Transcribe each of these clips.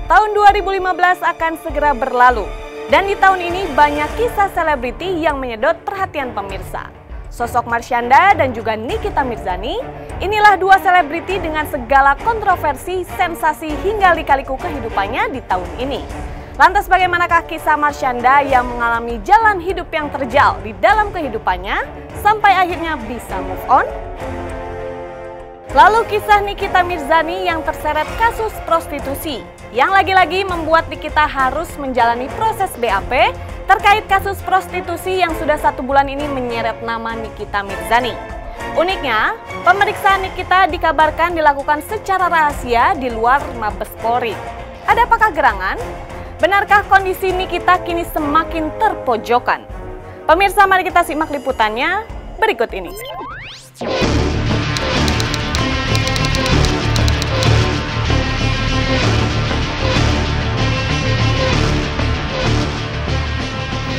Tahun 2015 akan segera berlalu, dan di tahun ini banyak kisah selebriti yang menyedot perhatian pemirsa. Sosok Marshanda dan juga Nikita Mirzani, inilah dua selebriti dengan segala kontroversi, sensasi hingga lika-liku kehidupannya di tahun ini. Lantas bagaimanakah kisah Marshanda yang mengalami jalan hidup yang terjal di dalam kehidupannya sampai akhirnya bisa move on? Lalu kisah Nikita Mirzani yang terseret kasus prostitusi, yang lagi-lagi membuat Nikita harus menjalani proses BAP terkait kasus prostitusi yang sudah 1 bulan ini menyeret nama Nikita Mirzani. Uniknya, pemeriksaan Nikita dikabarkan dilakukan secara rahasia di luar Mabes Polri. Ada apakah gerangan? Benarkah kondisi Nikita kini semakin terpojokan? Pemirsa, mari kita simak liputannya berikut ini.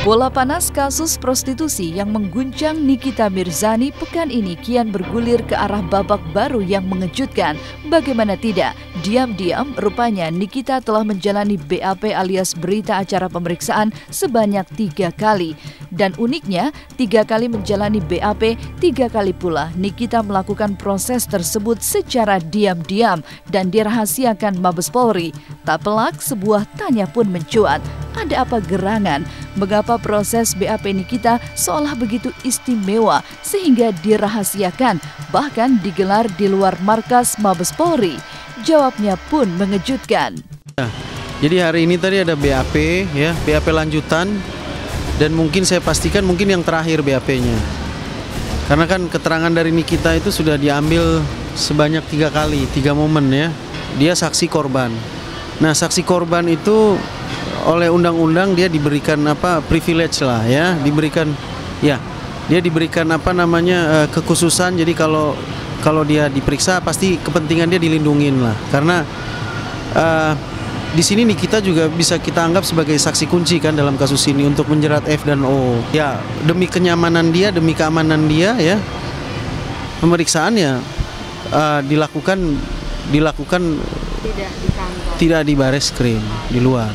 Bola panas kasus prostitusi yang mengguncang Nikita Mirzani pekan ini kian bergulir ke arah babak baru yang mengejutkan. Bagaimana tidak, diam-diam rupanya Nikita telah menjalani BAP alias berita acara pemeriksaan sebanyak 3 kali. Dan uniknya, 3 kali menjalani BAP, 3 kali pula Nikita melakukan proses tersebut secara diam-diam dan dirahasiakan Mabes Polri. Tak pelak, sebuah tanya pun mencuat. Ada apa gerangan? Mengapa proses BAP Nikita seolah begitu istimewa sehingga dirahasiakan, bahkan digelar di luar markas Mabes Polri? Jawabnya pun mengejutkan. Jadi hari ini tadi ada BAP, ya, BAP lanjutan, dan mungkin saya pastikan mungkin yang terakhir BAP-nya. Karena kan keterangan dari Nikita itu sudah diambil sebanyak 3 kali, 3 momen ya. Dia saksi korban. Nah, saksi korban itu oleh undang-undang dia diberikan privilege lah ya, dia diberikan kekhususan. Jadi kalau dia diperiksa pasti kepentingan dia dilindungin lah, karena di sini Nikita juga bisa kita anggap sebagai saksi kunci kan dalam kasus ini untuk menjerat F dan O ya, demi kenyamanan dia, demi keamanan dia ya. Pemeriksaannya dilakukan Tidak di kantor, tidak di Bareskrim, di luar.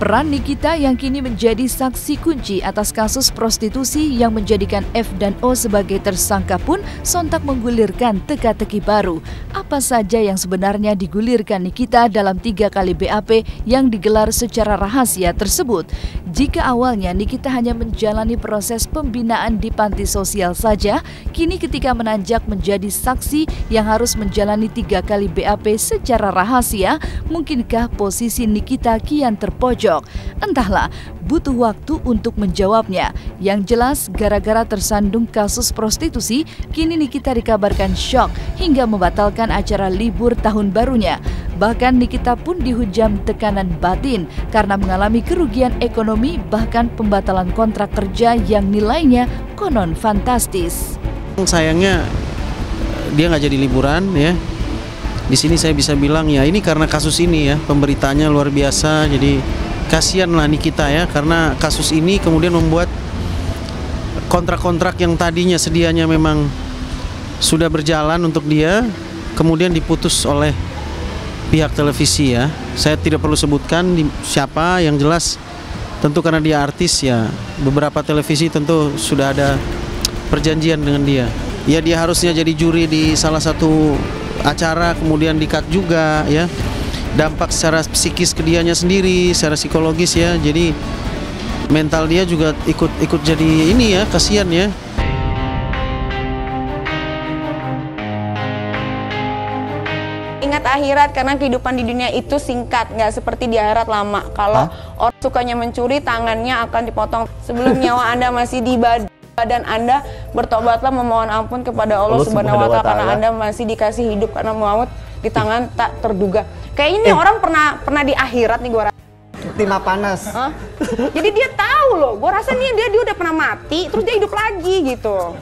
Peran Nikita yang kini menjadi saksi kunci atas kasus prostitusi yang menjadikan F dan O sebagai tersangka pun sontak menggulirkan teka-teki baru. Apa saja yang sebenarnya digulirkan Nikita dalam 3 kali BAP yang digelar secara rahasia tersebut? Jika awalnya Nikita hanya menjalani proses pembinaan di panti sosial saja, kini ketika menanjak menjadi saksi yang harus menjalani 3 kali BAP secara rahasia, mungkinkah posisi Nikita kian terpojok? Entahlah, butuh waktu untuk menjawabnya. Yang jelas, gara-gara tersandung kasus prostitusi, kini Nikita dikabarkan syok hingga membatalkan acara libur tahun barunya. Bahkan Nikita pun dihujam tekanan batin karena mengalami kerugian ekonomi, bahkan pembatalan kontrak kerja yang nilainya konon fantastis. Sayangnya dia nggak jadi liburan ya. Di sini saya bisa bilang ya, ini karena kasus ini ya, pemberitaannya luar biasa. Jadi kasihan lah Nikita ya, karena kasus ini kemudian membuat kontrak-kontrak yang tadinya sedianya memang sudah berjalan untuk dia, kemudian diputus oleh pihak televisi ya. Saya tidak perlu sebutkan siapa, yang jelas tentu karena dia artis ya, beberapa televisi tentu sudah ada perjanjian dengan dia. Ya, dia harusnya jadi juri di salah satu acara, kemudian di-cut juga ya. Dampak secara psikis ke dianya sendiri, secara psikologis ya. Jadi mental dia juga ikut jadi ini ya, kasihan ya. Ingat akhirat, karena kehidupan di dunia itu singkat, nggak seperti di akhirat lama. Kalau orang sukanya mencuri, tangannya akan dipotong. Sebelum nyawa Anda masih di badan Anda, bertobatlah memohon ampun kepada Allah Subhanahu wa Ta'ala, karena Anda masih dikasih hidup, karena maut di tangan tak terduga. Kayak ini orang pernah di akhirat nih, gue rasa. Timah panas. Jadi dia tahu loh, gue rasa nih dia udah pernah mati, terus dia hidup lagi gitu.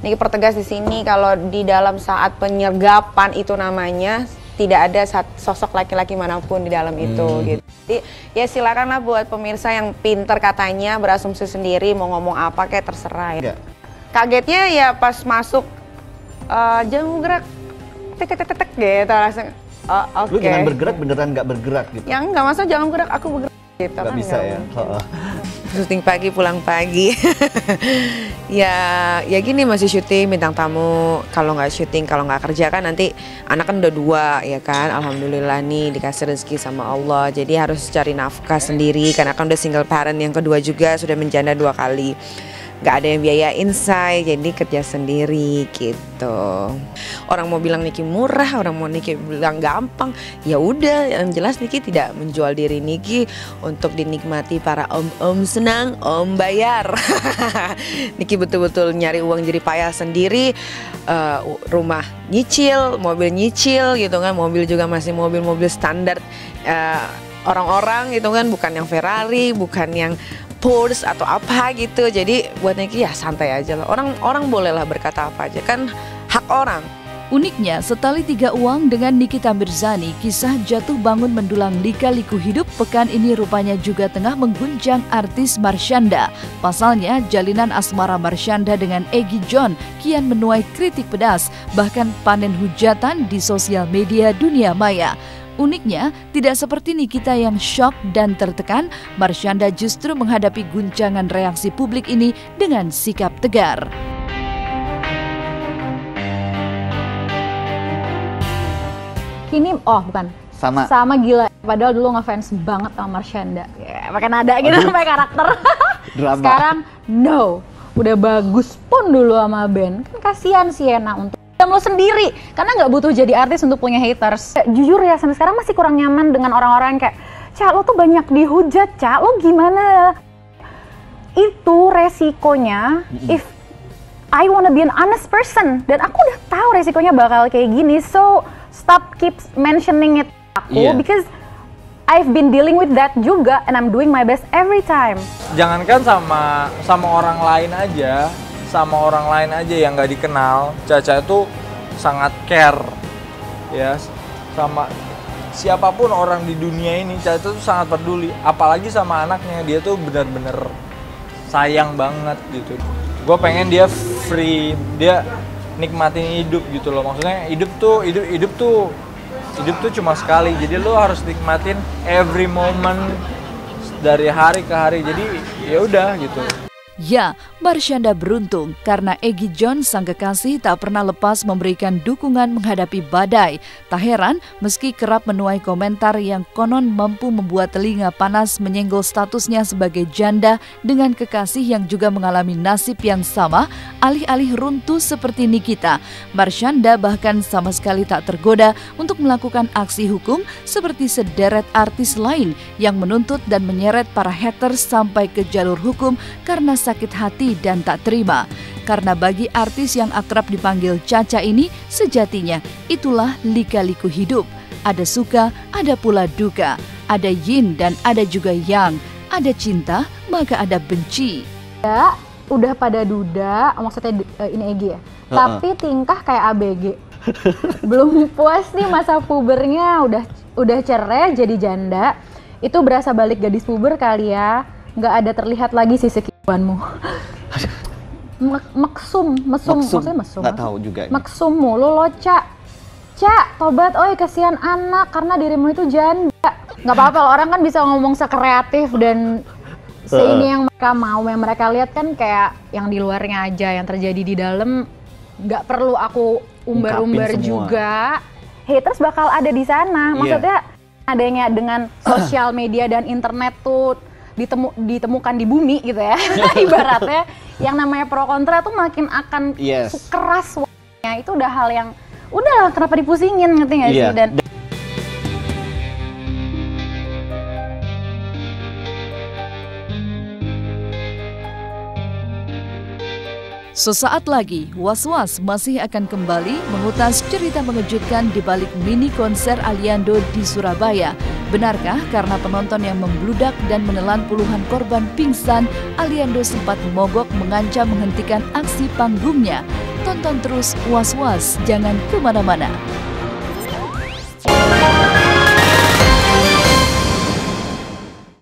Ini pertegas di sini kalau di dalam saat penyergapan itu namanya tidak ada sosok laki-laki manapun di dalam itu gitu. Jadi ya silakanlah buat pemirsa yang pinter katanya berasumsi sendiri mau ngomong apa kayak terserah ya. Kagetnya ya pas masuk jangan bergerak, tek gitu langsung. Oh, oke. Lu jangan bergerak beneran nggak bergerak gitu? Ya enggak, maksudnya jangan bergerak, aku bergerak gitu. Nggak kan bisa ya? Syuting pagi, pulang pagi. ya gini, masih syuting, bintang tamu. Kalau nggak syuting, kalau nggak kerja kan nanti anak kan udah 2 ya kan. Alhamdulillah nih dikasih rezeki sama Allah. Jadi harus cari nafkah sendiri karena kan udah single parent, yang kedua juga sudah menjanda 2 kali. Nggak ada yang biayain saya, jadi kerja sendiri gitu. Orang mau bilang Niki murah, orang mau Niki bilang gampang, ya udah, yang jelas Niki tidak menjual diri Niki untuk dinikmati para om-om senang, om bayar. Niki betul-betul nyari uang jadi payah sendiri, rumah nyicil, mobil nyicil gitu kan, mobil juga masih mobil-mobil standar orang-orang gitu kan, bukan yang Ferrari, bukan yang Porsche atau apa gitu. Jadi buat Niki ya santai aja lah. Orang bolehlah berkata apa aja, kan hak orang. Uniknya, setali 3 uang dengan Nikita Mirzani, kisah jatuh bangun mendulang lika-liku hidup pekan ini rupanya juga tengah mengguncang artis Marshanda. Pasalnya, jalinan asmara Marshanda dengan Egy John kian menuai kritik pedas, bahkan panen hujatan di sosial media dunia maya. Uniknya, tidak seperti Nikita yang shock dan tertekan, Marshanda justru menghadapi guncangan reaksi publik ini dengan sikap tegar. Kini, bukan. Sama gila. Padahal dulu ngefans banget sama Marshanda. Ya, pakai nada gitu, pakai karakter. Drama. Sekarang, no. Udah bagus pun dulu sama Ben. Kan kasihan Sienna untuk lo sendiri, karena nggak butuh jadi artis untuk punya haters. Jujur ya, sampai sekarang masih kurang nyaman dengan orang-orang kayak, Ca, lo tuh banyak dihujat, Ca, lo gimana? Itu resikonya, if I wanna be an honest person, dan aku udah tahu resikonya bakal kayak gini, so stop keep mentioning it aku, because I've been dealing with that juga, and I'm doing my best every time. Jangankan sama orang lain aja, yang nggak dikenal, Caca itu sangat care ya sama siapapun orang di dunia ini. Caca itu sangat peduli, apalagi sama anaknya. Dia tuh benar-benar sayang banget gitu. Gue pengen dia free, dia nikmatin hidup gitu loh. Maksudnya hidup tuh cuma sekali, jadi lo harus nikmatin every moment dari hari ke hari. Jadi ya udah gitu. Ya, Marshanda beruntung karena Egy John sang kekasih tak pernah lepas memberikan dukungan menghadapi badai. Tak heran meski kerap menuai komentar yang konon mampu membuat telinga panas menyenggol statusnya sebagai janda dengan kekasih yang juga mengalami nasib yang sama, alih-alih runtuh seperti Nikita. Marshanda bahkan sama sekali tak tergoda untuk melakukan aksi hukum seperti sederet artis lain yang menuntut dan menyeret para haters sampai ke jalur hukum karena sakit hati dan tak terima. Karena bagi artis yang akrab dipanggil Caca ini, sejatinya itulah lika-liku hidup. Ada suka, ada pula duka. Ada yin dan ada juga yang. Ada cinta, maka ada benci. Ya, udah pada duda, maksudnya ini Egy ya. Tapi tingkah kayak ABG. Belum puas nih masa pubernya, udah cerai jadi janda. Itu berasa balik gadis puber kali ya. Nggak ada terlihat lagi sisi kehidupanmu. Mesum. Nggak tahu juga. Maksum mulu lo, Ca, tobat, oi kasihan anak karena dirimu itu janda. Nggak apa-apa, orang kan bisa ngomong sekreatif dan seini yang mereka mau, yang mereka lihat kan kayak yang di luarnya aja, yang terjadi di dalam nggak perlu aku umbar-umbar juga. Haters bakal ada di sana, maksudnya adanya dengan sosial media dan internet tuh ditemukan di bumi gitu ya. Ibaratnya yang namanya pro kontra tuh makin akan keras. Itu udah hal yang udahlah, kenapa dipusingin, ngerti nggak sih? Dan sesaat lagi, Was-Was masih akan kembali mengutas cerita mengejutkan di balik mini konser Aliando di Surabaya. Benarkah karena penonton yang membludak dan menelan puluhan korban pingsan, Aliando sempat mogok mengancam menghentikan aksi panggungnya? Tonton terus Was-Was, jangan kemana-mana.